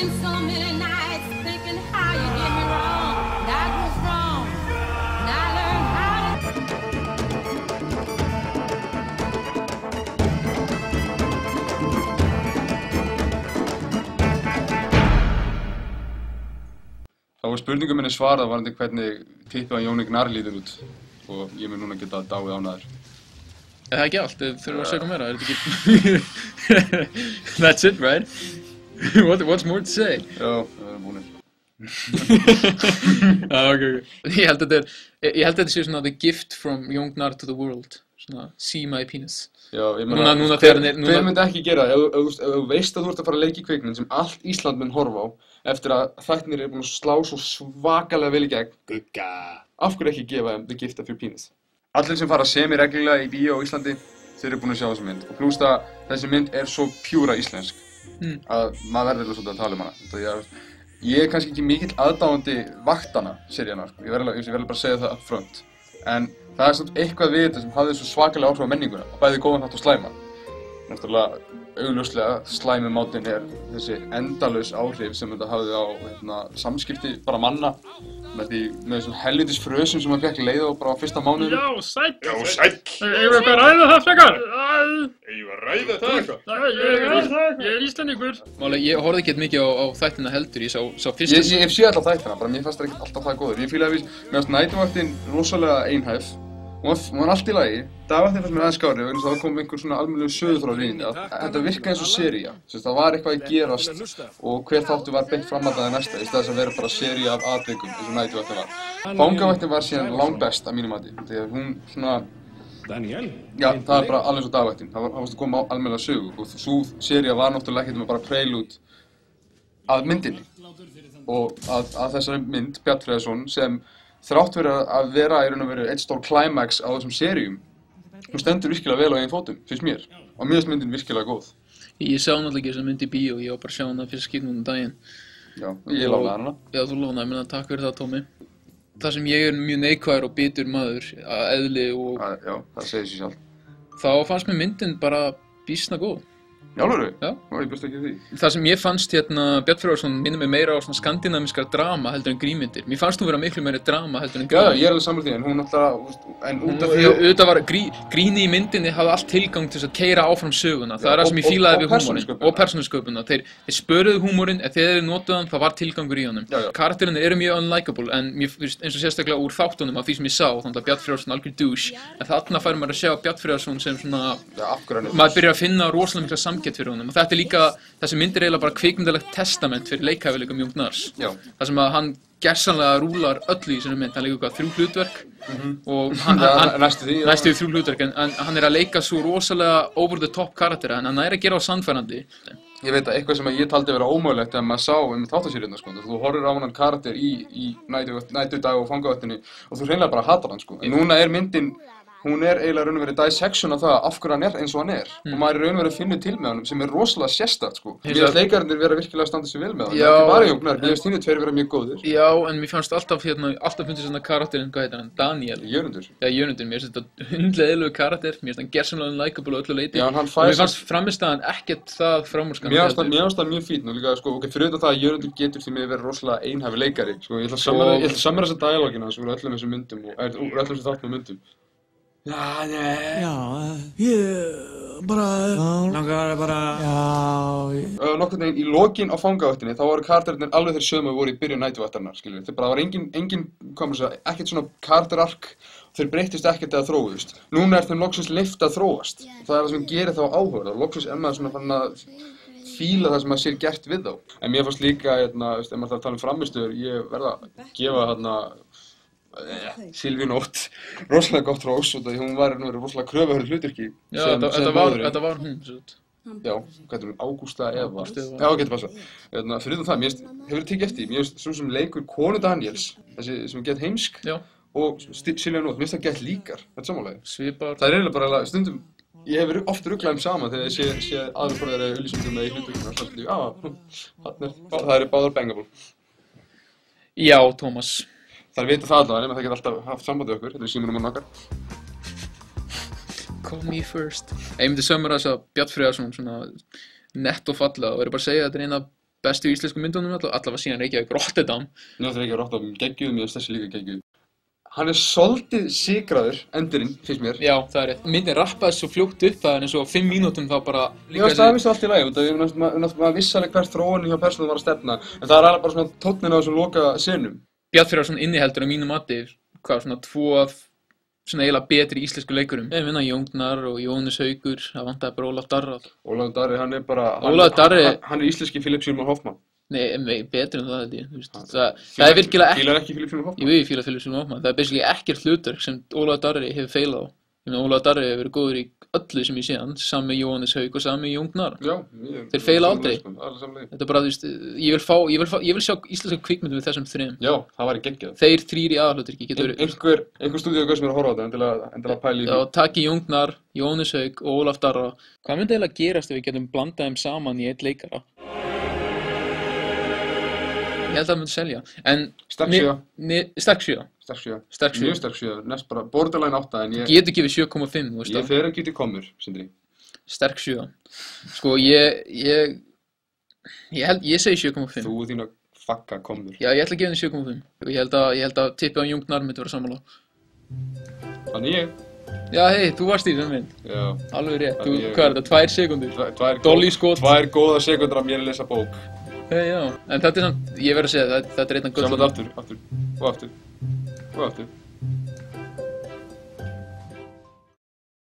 spent so many nights thinking how you did me wrong. And I was wrong. And I learned how to. Þá var spurningum minni svarað varðandi hvernig tippið að Jóni Gnarr lítur út og ég mun núna geta dáið ánæður. Er það ekki allt? Þurfum að segja meira? Er þetta ekki... That's it, right? What's more to say? Já, það er búinir. Okay. Ég held að þetta sé svona the gift from Jón Gnarr to the world. Svona, see my penis. Já, ég meina, Núna þegar hann er... hver myndi ekki gera það? Ef þú veist að þú ert að fara að leika í kvikmynd sem allt Ísland mun horfa á eftir að þættirnir búin að slá svo svakalega vel í gegn. Gugga! Af hverju ekki gefa þeim the gift of your penis? Allir sem fara semi-reglulega í bíó á Íslandi, þeir eru búin að sjá þessa mynd. Og plús það, þessi mynd er svo pjúra íslensk að maður verður svolítið að tala hana. Ég er kannski ekki mikill aðdáandi vaktana seríana, sko. Ég verður bara að segja það up front. En það er svona eitthvað við þetta sem hafði svo svakalega áhrif á menninguna, bæði góðan hátt og slæma. Náttúrulega, augljóslega, slæmumátinn er þessi endalaus áhrif sem þetta hafði á samskipti bara manna með þessum helvítis frösum sem hann fekk leið á bara á fyrsta mánuðinum. Já, sæll! Já, sæll! Eigum við eitthvað að ræða það frekar? Eigum við að ræða það eitthvað? Ég er Íslendingur. Málega, ég horfði ekkert mikið á þættina heldur, ég sá fyrsta... Ég hef séð alltaf þættina, bara mér fannst það ekkert alltaf það góður. Ég fílaði mér fannst næturvaktin rosalega einhæf. Hún var allt í lagi. Dagvaktin fannst mér aðeins skárri vegna þess að það kom einhver svona almennilegur söguþráður inn í þetta. Þetta virkaði eins og sería. Það var eitthvað að gerast og hver þáttur var beint framhaldaði næsta í stað þess að vera bara sería af atvikum eins og næturvaktin var. Fangavaktin var síðan langbest að mínu mati. Þegar hún svona... Daniel? Já, það er bara alveg eins og dagvaktin. Það varst að koma á almennilega sögu og sú sería var náttúrulega ekkert bara prelude að myndinni. Og að þessari mynd, Bjarn Freðarsson, sem þrátt fyrir að vera í raun og veru eitt stór climax á þessum seríum, hún stendur virkilega vel á eigin fótum, finnst mér. Og mér finnst myndin virkilega góð. Ég sá náttúrulega ekki þessa mynd í bíó, ég var bara að sjá hana fyrst skipti núna daginn. Já, ég lánaði hana. Já, þú lánaði mér, takk fyrir það, Tómi. Það sem ég er mjög neikvæður og bitur maður, að eðli og... Já, það segir sér sjálf. Þá fannst mér myndin bara býsna góð. Í alvöru? Já. Ég bjóst ekki við því. Það sem ég fannst Bjarn Freðarsson minnir mig meira á svona skandinavískar drama heldur en grímyndir. Mér fannst hún vera miklu meiri drama heldur en grímyndir. Já, ég er alveg sammála því, en hún náttúrulega, en út af því að... Auðvitað var gríni í myndinni hafði allt tilgang til að keyra áfram söguna. Það er það sem ég fílaði við húmorinn. Og persónusköpunina. Þeir spöruðu húmorinn, en þegar þeir notuðu hann, það var tilgangur í honum. Karakterinn eru mjög unlikable, en eins og sérstaklega úr þáttunum af því sem ég sá, þannig að Bjarn Freðarsson algjör douche. En þarna fær maður að sjá Bjarn Freðarsson sem svona... Maður byrjar að finna rosalega mikla samkennd fyrir honum. Og þetta er líka, þessi mynd er eiginlega bara kvikmyndalegt testament fyrir leikhæfileikum Jón Gnarrs. Það sem að hann gersamlega rúlar öllu í þessari mynd. Hann leikur 3 hlutverk og hann næstu því 3 hlutverk, en hann er að leika svo rosalega over the top karaktera, en hann er að gera á sannfærandi. Ég veit að eitthvað sem ég taldi að vera ómögulegt þegar maður sá þáttaseríurnar, sko. Þú horfir á hann karakter í næturdag og fangavaktinni og þú hreinlega bara hatar hann, sko. En núna er myndin, hún er eiginlega raun og verið dissection af það af hverju hann er eins og hann er. Og maður er raun og verið að finna til með honum sem er rosalega sérstakt, sko. Mér finnst leikararnir vera virkilega að standa sig vel með hann. Ekki bara Jón Gnarr, mér finnst hinir tveir vera mjög góðir. Já, en mér fannst alltaf fundist svona karakterinn, hvað heitir hann? Daniel. Jörundur. Já, Jörundur. Mér finnst þetta hundlega eðlilegu karakter, mér finnst hann gersamlega unlikable á öllu leyti. Já, og mér fannst frammistaðan ekkert það framúrskarandi. Mér fannst það mjög fínt og líka, sko, fyrir auðvitað það að Jörundur getur því miður verið rosalega einhæfur leikari. Sko, ég ætla að samra þessa dialógina úr öllum þessum myndum og úr öllum þessum þáttum og myndum. Já, ég bara langar bara nokkurn veginn í lokin á fangavaktinni þá voru karakterarnir alveg þeir sömu voru í byrjun næturvaktarinnar, skiljið. Þeir bara var engin ekkert svona karakterark, þeir breyttust ekkert eða þróuðust. Núna er þeim loksins leyft að þróast. Það er það sem gerir þá áhugaverða. Loksins er maður svona fann að fíla það sem maður sér gert við þá. En mér fannst líka, ef maður þarf að tala um frammistöður, ég verða að gefa Silvíu Nótt rosalega gott hrós og hún var rosalega kröfuhörðu hlutverki. Já, þetta var hún. Já, hvað heitir hún? Ágústa Eva. Já, getur passað. Fyrir utan það, hefur tekið eftir, mér finnst svo sem leikur konu Daniels, þessi sem gett heimsk, og Silvíu Nótt, mér finnst það gett líkar, þetta samanlega. Svipar. Það er eiginlega bara stundum, ég hef oft ruglað saman þegar ég sé aðra hvort þeir eru auglýsingum með í hlutverkinu, það eru báðar bangable. Já, Tómas. Það vita það allavega, nema það geta alltaf haft samband við okkur, þetta er símanúmerinn okkar. Call me first. Ég myndi sömur þess að Bjarn Freðarsson svona nett og fallega og verður bara að segja að þetta er eina bestu íslensku myndunum allavega síðan Reykjavík Rotterdam. Já, það er ekki Rotterdam, geggjuð, mér finnst þessi líka geggjuð. Hann er svolítið sigraður, endurinn, finnst mér. Já, það er rétt. Myndin rappaði svo fljótt upp að eins og 5 mínútum þá bara... Já, það vissi allt í lagi, maður vissi alveg hvert þróunin hjá persónum var að stefna, en það er alveg bara svona tónninn á þessum loka senum. Bjarnfreðarson inniheldur á mínu mati, svona 2 af svona eiginlega betri íslensku leikurum. Ég minna Jóngnar og Jóhannes Haukur, það vantaði bara Ólaf Darri. Ólaf Darri, hann er bara... Ólafur Darri... Hann er íslenski Philip Seymour Hoffman. Nei, betri en það held ég. Það er virkilega ekki... Fílar ekki Philip Seymour Hoffman? Ég fíla Philip Seymour Hoffman. Það er basically ekkert hlutverk sem Ólafur Darri hefur feilað á. Ég meina Ólafur Darri hefur verið góður í öllu sem ég sé hann, sami Jóhannes Hauk og sami Jóngnar. Já, þeir feila aldrei. Þetta er bara, þú veist, ég vil sjá íslenska kvikmyndu með þessum 3. Já, það væri geggjað. Þeir 3 í aðalhlutverki getur verið. Einhver stúdíu sem er að horfa á þetta, endilega pæli í því. Já, taki Jóngnar, Jóhannes Hauk og Ólaf Darra. Hvað myndi eiginlega gerast ef við getum blandað þeim saman í einn leikara? Ég held að það myndi selja, en... Sterk 7. Sterk 7. Sterk 7. Mjög sterk 7, næst bara borderline 8 en ég... Getur gefið 7,5, þú veist það. Ég fer ekki til komur, Sindri. Sterk 7. Sko, ég segi 7,5. Þú þín að fucka komur. Já, ég ætla að gefa henni 7,5. Ég held að tippið á Jóngnar myndi vera sammála. Þannig ég. Já, hei, þú varst í þessum mynd. Já. Alveg rétt. Hvað er þetta, 2 sekúndur? Dolly skot. 2 góða sekúndur af mér að lesa bók. Já, en þetta er samt, ég verð að segja, þetta er einn af gullum. Sjálf þetta aftur, og aftur.